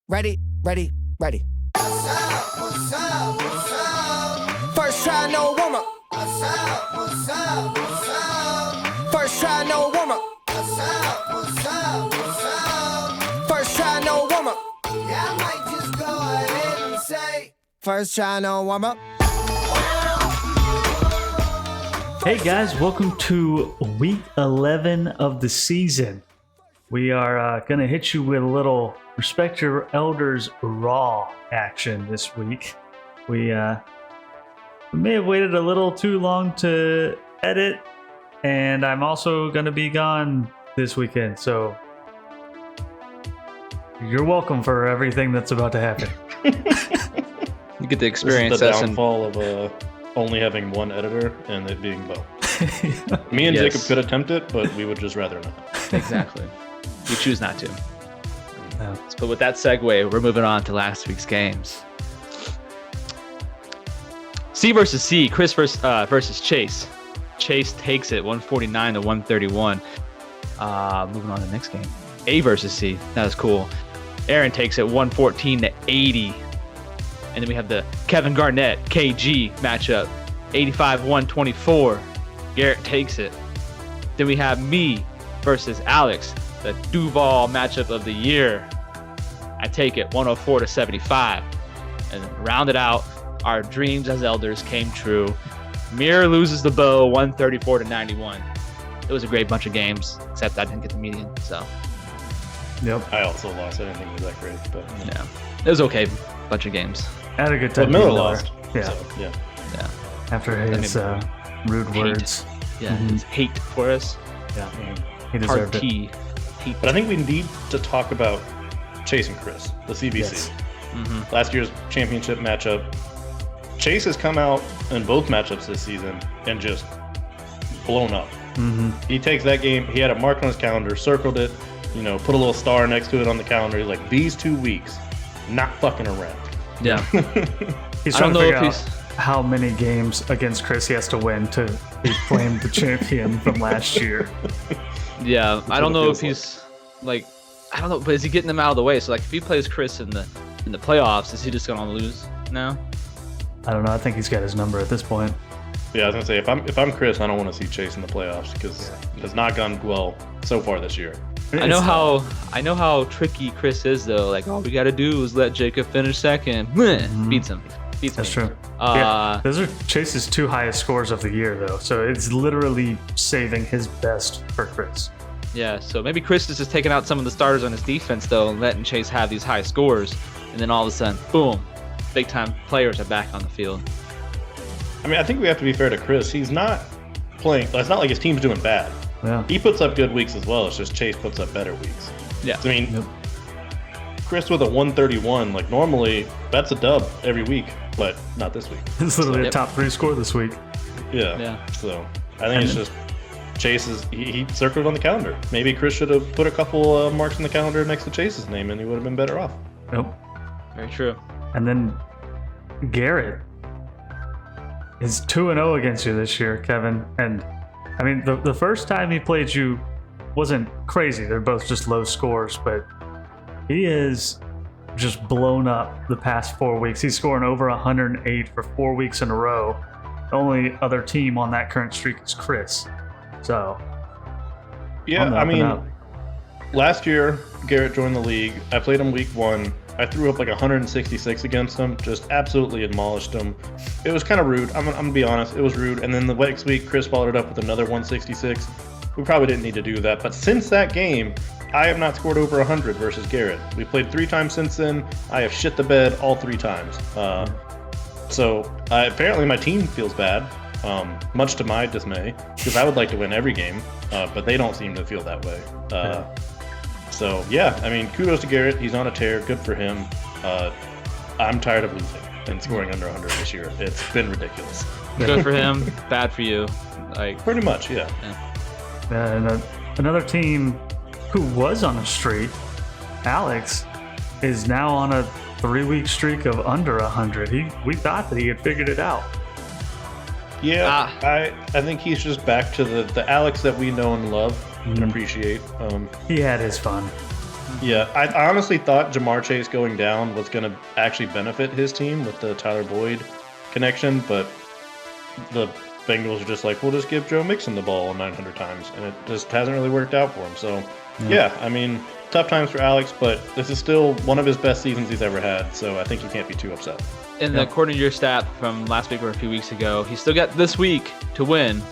Ready, ready, ready. What's up, what's up, what's up? First try, no warm-up. What's up, what's up, what's up? First try, no warm-up. What's up, what's up, what's up? First try, no warm-up. Yeah, I might just go ahead and say, first try, no warm-up. Hey guys, welcome to week 11 of the season. We are going to hit you with a little Respect Your Elders Raw action this week. We may have waited a little too long to edit, and I'm also going to be gone this weekend, so you're welcome for everything that's about to happen. You get the experience. This is the downfall of only having one editor and it being Bo. Me and Jacob could attempt it, but we would just rather not. Exactly. We choose not to. No. But with that segue, we're moving on to last week's games. C versus C, Chris versus Chase. Chase takes it 149 to 131. Moving on to the next game. A versus C. That was cool. Aaron takes it 114 to 80. And then we have the Kevin Garnett KG matchup, 85-124. Garrett takes it. Then we have me versus Alex, the Duval matchup of the year. I take it 104 to 75. And then round it out, our dreams as elders came true. Mir loses the bow 134 to 91. It was a great bunch of games, except I didn't get the median, so. Yep. I also lost. I didn't think it was that great, but Yeah. It was okay. Bunch of games. I had a good time. But Miller lost. Yeah. So, yeah. Yeah. After his rude Hate. words. Yeah. His hate for us. Yeah. He Hard deserved it. T. Hate. But I think we need to talk about Chase and Chris, the CBC. Yes. Mm-hmm. Last year's championship matchup. Chase has come out in both matchups this season and just blown up. Mm-hmm. He takes that game. He had it marked on his calendar, circled it, put a little star next to it on the calendar. He's like, these 2 weeks, not fucking around. Yeah. He's I trying don't to know figure if out he's- how many games against Chris he has to win to be claimed the champion from last year. Yeah, I don't what it know if feels he's I don't know, but is he getting them out of the way? So if he plays Chris in the playoffs, is he just gonna lose now? I don't know. I think he's got his number at this point. Yeah, I was gonna say if I'm Chris, I don't want to see Chase in the playoffs because it's not gone well so far this year. I know how tricky Chris is though. Like all we gotta do is let Jacob finish second. Beats him. That's me. true. Yeah, those are Chase's 2 highest scores of the year, though. So it's literally saving his best for Chris. Yeah, so maybe Chris is just taking out some of the starters on his defense though, and letting Chase have these high scores, and then all of a sudden, boom, big time players are back on the field. I mean, I think we have to be fair to Chris. He's not playing. It's not like his team's doing bad. Yeah. He puts up good weeks as well. It's just Chase puts up better weeks. Yeah. I mean, Yep. Chris with a 131. Like normally, that's a dub every week, but not this week. It's literally a Yep. top 3 score this week. Yeah. Yeah. So I think it's just Chase's. He circled on the calendar. Maybe Chris should have put a couple marks on the calendar next to Chase's name, and he would have been better off. Nope. Very true. And then Garrett is 2-0 against you this year, Kevin. And I mean, the first time he played you wasn't crazy. They're both just low scores, but he is just blown up the past 4 weeks. He's scoring over 108 for 4 weeks in a row. The only other team on that current streak is Chris. So, Yeah, on the I up and mean, up. last year Garrett joined the league. I played him week 1. I threw up like 166 against him, just absolutely demolished him. It was kind of rude. I'm gonna be honest, it was rude. And then the next week, Chris followed it up with another 166. We probably didn't need to do that. But since that game, I have not scored over 100 versus Garrett. We played 3 times since then. I have shit the bed all 3 times. So apparently my team feels bad, much to my dismay, because I would like to win every game, but they don't seem to feel that way. So yeah, I mean, kudos to Garrett. He's on a tear. Good for him. I'm tired of losing and scoring under 100 this year. It's been ridiculous. Good for him, bad for you. Like Pretty much, yeah. And another team who was on a streak, Alex, is now on a 3-week streak of under 100. We thought that he had figured it out. Yeah, I think he's just back to the Alex that we know and love and appreciate. He had his fun. Yeah, I honestly thought Jamar Chase going down was going to actually benefit his team with the Tyler Boyd connection, but the Bengals are just like, we'll just give Joe Mixon the ball 900 times, and it just hasn't really worked out for him. So, yeah, I mean, tough times for Alex, but this is still one of his best seasons he's ever had, so I think you can't be too upset. And according to your stat from last week or a few weeks ago, he's still got this week to win,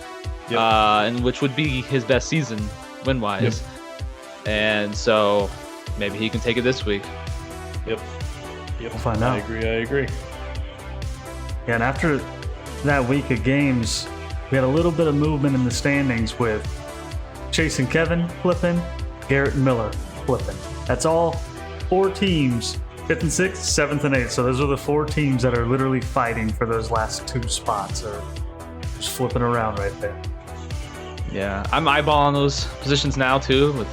and which would be his best season win-wise. Yep. And so maybe he can take it this week. Yep. We'll find out. I agree. Yeah, and after that week of games, we had a little bit of movement in the standings with Chase and Kevin flipping, Garrett and Miller flipping. That's all 4 teams, 5th and 6th, 7th and 8th. So those are the 4 teams that are literally fighting for those last 2 spots, or just flipping around right there. Yeah, I'm eyeballing those positions now too, with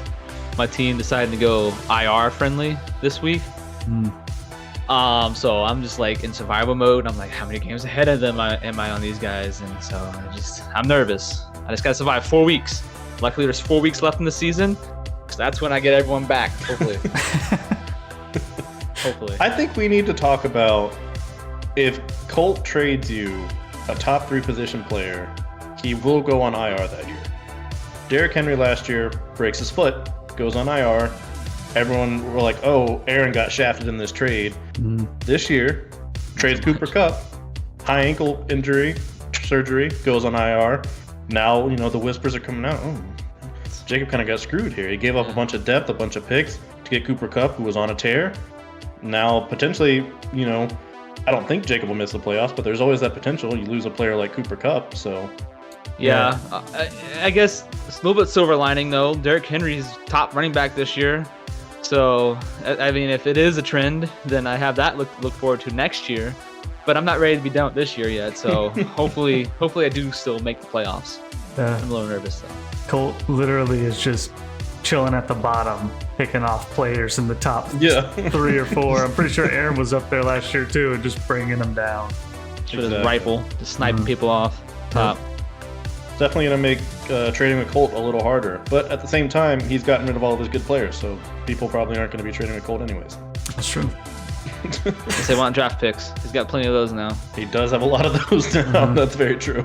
my team deciding to go IR friendly this week. So I'm just like in survival mode. I'm like, how many games ahead of them am I on these guys? And so I'm nervous. I just gotta survive 4 weeks. Luckily, there's 4 weeks left in the season, because that's when I get everyone back. Hopefully. Hopefully. I think we need to talk about, if Colt trades you a top 3 position player, he will go on IR that year. Derrick Henry last year breaks his foot, goes on IR. Everyone were like, oh, Aaron got shafted in this trade. This year, trades Cooper Kupp, high ankle injury, surgery, goes on IR. Now, the whispers are coming out. Oh, Jacob kind of got screwed here. He gave up a bunch of depth, a bunch of picks to get Cooper Kupp, who was on a tear. Now, potentially, I don't think Jacob will miss the playoffs, but there's always that potential. You lose a player like Cooper Kupp, so... Yeah, I guess it's a little bit silver lining, though. Derrick Henry's top running back this year. So, I mean, if it is a trend, then I have that look forward to next year. But I'm not ready to be done with this year yet. So, hopefully I do still make the playoffs. I'm a little nervous, though. Colt literally is just chilling at the bottom, picking off players in the top 3 or 4. I'm pretty sure Aaron was up there last year, too, and just bringing them down. With his rifle, just sniping people off top. Definitely going to make trading with Colt a little harder. But at the same time, he's gotten rid of all of his good players, so people probably aren't going to be trading with Colt anyways. That's true. Unless they want draft picks. He's got plenty of those now. He does have a lot of those now. That's very true.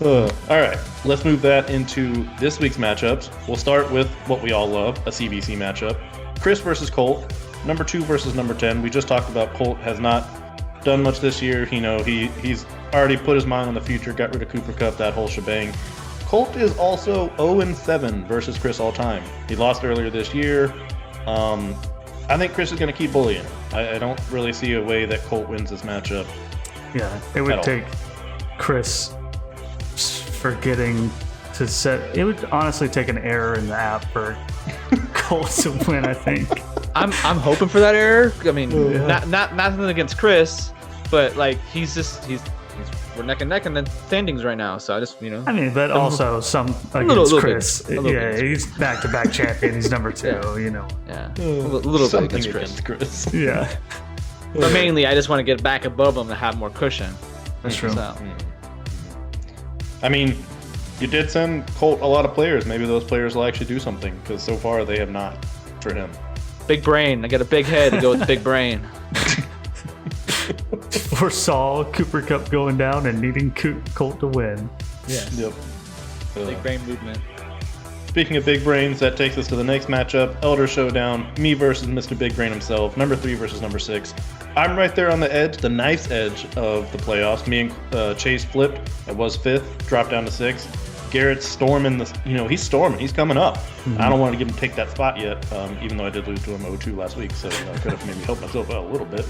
All right, let's move that into this week's matchups. We'll start with what we all love, a CBC matchup. Chris versus Colt, number 2 versus number 10. We just talked about Colt has not done much this year. He's already put his mind on the future, got rid of Cooper Kupp, that whole shebang. Colt is also 0-7 versus Chris all time. He lost earlier this year. I think Chris is going to keep bullying. I don't really see a way that Colt wins this matchup. Yeah, it would take Chris forgetting to set. It would honestly take an error in the app for Colt to win, I think. I'm hoping for that error. I mean, nothing against Chris, but like we're neck and neck in the standings right now. So I just I mean, but also some against Chris. He's back-to-back champion. He's number 2. Yeah, a little bit against Chris. Yeah, but mainly I just want to get back above him to have more cushion. That's true. So. I mean, you did send Colt a lot of players. Maybe those players will actually do something, because so far they have not for him. Big brain. I got a big head to go with the big brain. Foresaw Cooper Kupp going down and needing Colt to win. Yeah. Yep. Big brain movement. Speaking of big brains, that takes us to the next matchup, Elder Showdown, me versus Mr. Big Brain himself, number 3 versus number 6. I'm right there on the edge, the nice edge of the playoffs. Me and Chase flipped. I was 5th, dropped down to 6th. Garrett's storming he's storming. He's coming up. I don't want to give him take that spot yet, even though I did lose to him 0-2 last week, so I could have maybe helped myself out a little bit.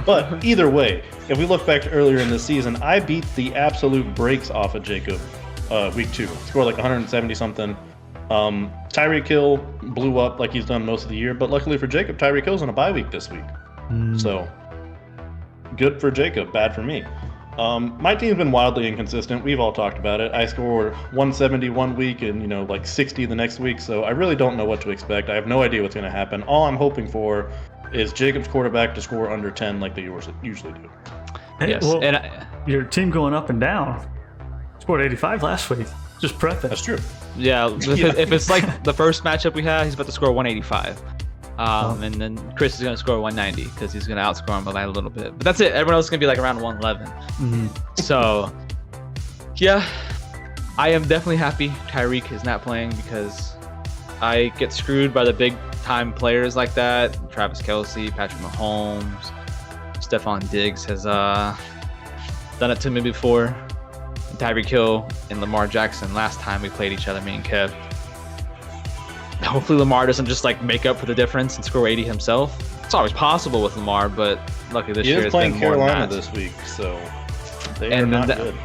But either way, if we look back to earlier in the season, I beat the absolute brakes off of Jacob week 2. Scored like 170-something. Tyreek Hill blew up like he's done most of the year, but luckily for Jacob, Tyreek Hill's on a bye week this week. So, good for Jacob, bad for me. My team's been wildly inconsistent. We've all talked about it. I scored 170 one week and, like 60 the next week, so I really don't know what to expect. I have no idea what's going to happen. All I'm hoping for is Jacob's quarterback to score under 10 like they usually do. Yes, your team going up and down. Scored 85 last week. Just prep it. That's true. Yeah, if it's like the first matchup we had, he's about to score 185. And then Chris is going to score 190 because he's going to outscore him by a little bit. But that's it. Everyone else is going to be like around 111. So, yeah, I am definitely happy Tyreek is not playing because I get screwed by the big time players like that. Travis Kelce, Patrick Mahomes, Stephon Diggs has done it to me before. Tyreek Hill and Lamar Jackson last time we played each other, me and Kev. Hopefully Lamar doesn't just like make up for the difference and score 80 himself. It's always possible with Lamar, but luckily this year is it's playing been more Carolina than that. this week, so they are not good.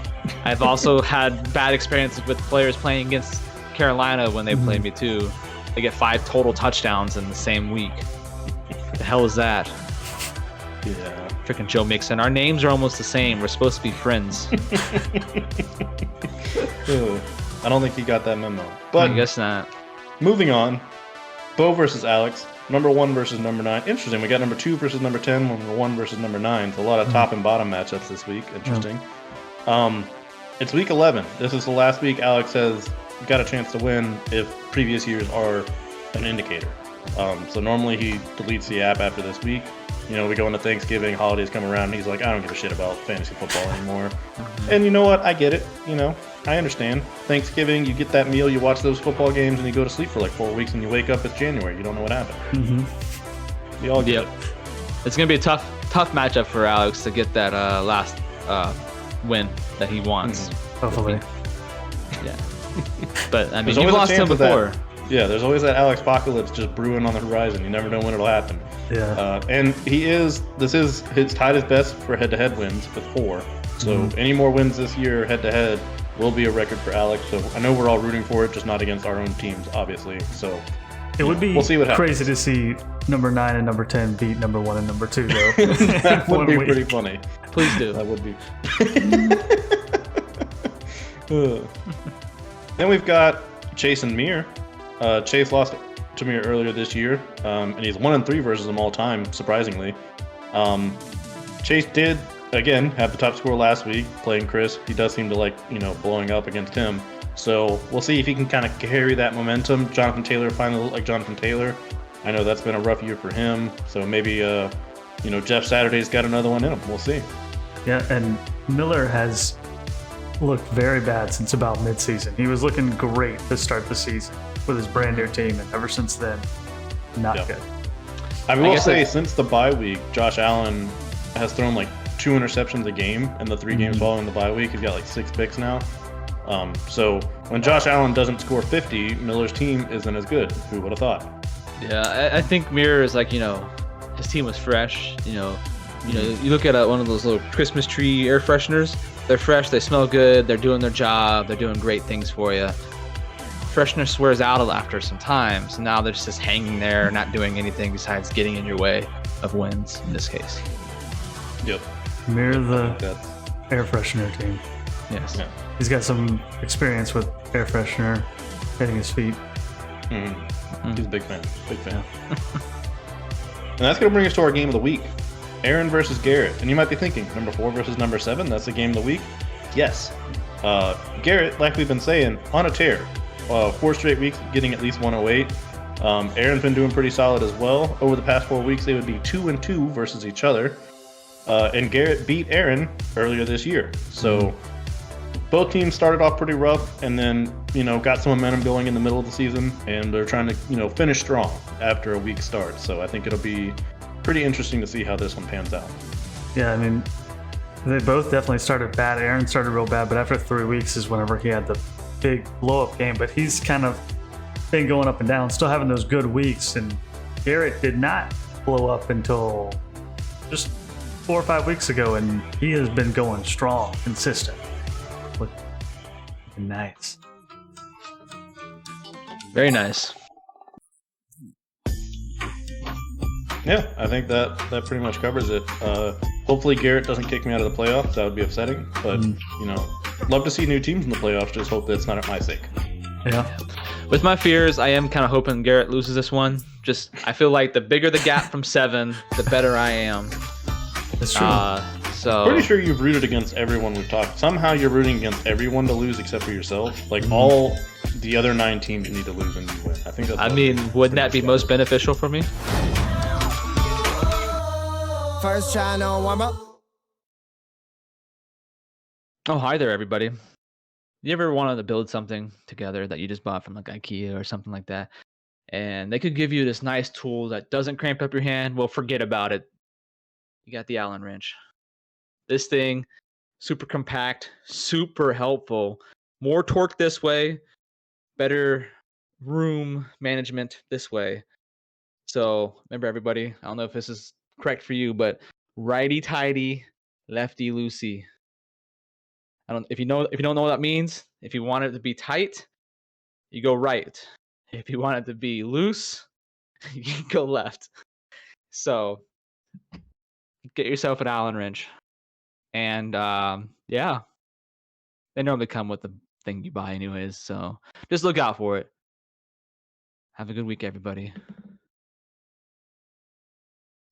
I've also had bad experiences with players playing against Carolina when they play me too. They get 5 total touchdowns in the same week. The hell is that? Yeah. Freaking Joe Mixon. Our names are almost the same. We're supposed to be friends. I don't think he got that memo. But I guess not. moving on, Bo versus Alex, number 1 versus number 9. Interesting. We got number 2 versus number 10, number 1 versus number 9. So a lot of top and bottom matchups this week. Interesting. It's week 11. This is the last week Alex has got a chance to win if previous years are an indicator. So normally he deletes the app after this week. You know, we go into Thanksgiving, holidays come around, and he's like, I don't give a shit about fantasy football anymore. And you know what? I get it. You know, I understand. Thanksgiving, you get that meal, you watch those football games, and you go to sleep for like 4 weeks, and you wake up, it's January. You don't know what happened. We all get it. It's going to be a tough matchup for Alex to get that last win that he wants. Hopefully. Yeah. But, I mean, There's you've always a lost him chance of that. before. Yeah, there's always that Alex apocalypse just brewing on the horizon. You never know when it'll happen. Yeah. And he's tied his best for head-to-head wins with 4. So any more wins this year head-to-head will be a record for Alex. So I know we're all rooting for it, just not against our own teams, obviously. So It would be we'll see what happens. crazy to see number 9 and number 10 beat number 1 and number 2, though. That would be One week. pretty funny. Please do. That would be. Then we've got Chase and Mir. Chase lost to Mir earlier this year, and he's 1-3 versus them all time, surprisingly. Chase did, again, have the top score last week playing Chris. He does seem to like, blowing up against him. So we'll see if he can kind of carry that momentum. Jonathan Taylor finally looked like Jonathan Taylor. I know that's been a rough year for him. So maybe, Jeff Saturday's got another one in him. We'll see. Yeah, and Miller has looked very bad since about midseason. He was looking great to start the season with his brand new team, and ever since then, not good. I will say, since the bye week, Josh Allen has thrown like 2 interceptions a game in the 3 games following the bye week. He's got like 6 picks now. So when Josh Allen doesn't score 50, Miller's team isn't as good. Who would have thought? Yeah, I think Mir is like, his team was fresh. You look at one of those little Christmas tree air fresheners. They're fresh, they smell good, they're doing their job, they're doing great things for you. Freshness wears out after some time, so now they're just hanging there, not doing anything besides getting in your way of wins in this case. Yep. Mirror the air freshener team. Yes. Yeah. He's got some experience with air freshener, hitting his feet. He's a big fan. Big fan. And that's going to bring us to our game of the week. Aaron versus Garrett. And you might be thinking, number 4 versus number 7, that's the game of the week? Yes. Garrett, like we've been saying, on a tear. 4 straight weeks getting at least 108. Aaron's been doing pretty solid as well. Over the past 4 weeks, they would be 2-2 versus each other. And Garrett beat Aaron earlier this year. So both teams started off pretty rough and then, got some momentum going in the middle of the season. And they're trying to, finish strong after a weak start. So I think it'll be pretty interesting to see how this one pans out. Yeah, I mean, they both definitely started bad. Aaron started real bad, but after 3 weeks is whenever he had the big blow-up game. But he's kind of been going up and down, still having those good weeks. And Garrett did not blow up until just 4 or 5 weeks ago, and he has been going strong, consistent. Looking nice. Very nice. Yeah, I think that pretty much covers it. Hopefully Garrett doesn't kick me out of the playoffs. That would be upsetting. But, love to see new teams in the playoffs. Just hope that's not at my sake. Yeah. With my fears, I am kind of hoping Garrett loses this one. I feel like the bigger the gap from 7, the better I am. That's true. So Pretty sure you've rooted against everyone we've talked. Somehow you're rooting against everyone to lose except for yourself. Like all the other 9 teams need to lose and you win. I think that's. I mean, wouldn't that be most beneficial for me? First try, no warm up. Oh, hi there, everybody. You ever wanted to build something together that you just bought from like IKEA or something like that, and they could give you this nice tool that doesn't cramp up your hand? Well, forget about it. You got the Allen wrench. This thing, super compact, super helpful. More torque this way, better room management this way. So remember, everybody, I don't know if this is correct for you, but righty tighty, lefty loosey. If you don't know what that means, if you want it to be tight, you go right. If you want it to be loose, you go left. So get yourself an Allen wrench. And yeah, they normally come with the thing you buy anyways. So just look out for it. Have a good week, everybody.